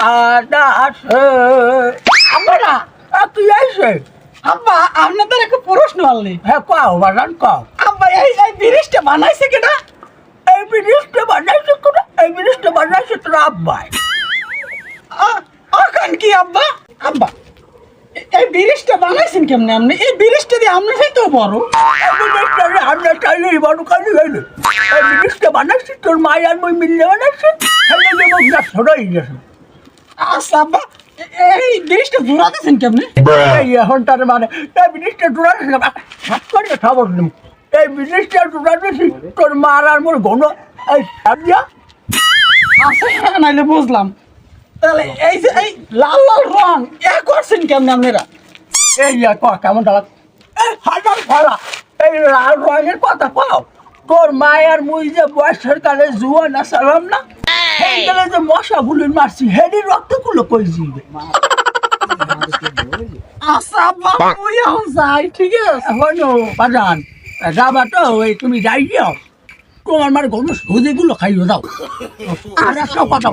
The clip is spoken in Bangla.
আদা আছে আমরা তুই আইসে আব্বা আপনাদের একটা প্রশ্ন আনলি। হ্যাঁ কও বাজান কও আব্বা এই ব্রিজটা বানাইছে কেটা? এই ব্রিজটা বানাইছে তোরা এই ব্রিজটা বানাইছে তোর আব্বাই এখন কি আব্বা? আব্বা এই ব্রিজটা বানাইছেন কেমনে আপনি? এই ব্রিজটা দিয়ে আমরা তো বড়। এই ব্রিজটা আমরা চাইলেই বড় কাজে হইলো এই ব্রিজটা বানাইছে তোর মাই আর মই মিললে বানাইছে হেলে যে মুখ না সরাই গেছে আচ্ছা আব্বা এই ব্রিজটা জোড়াতেছেন কেমনে? এই এখন তার মানে এই ব্রিজটা জোড়াতে হাত করে খবর নিম এই ব্রিজটা জোড়াতেছি তোর মার আর মোর ঘন এই সাবিয়া আচ্ছা নাইলে বুঝলাম। তাহলে এই যে এই লাল লাল রং এ করছেন কেমনে আপনারা? এই কেমন দাঁড়া এই হাজার ফলা এই লাল রঙের কথা পাও তোর মায়ের মুই যে বয়সের কালে জুয়ান আসালাম না সেই গেলে যে মশাগুলির মারছি হেডি রক্তগুলো কই জিবে আচ্ছা আব্বা ওই এখন যাই, ঠিক আছে? এখনো বাজান যাবা তো ওই তুমি যাই যাও তোমার মার গরু সুজিগুলো খাইও দাও আর একটা কথা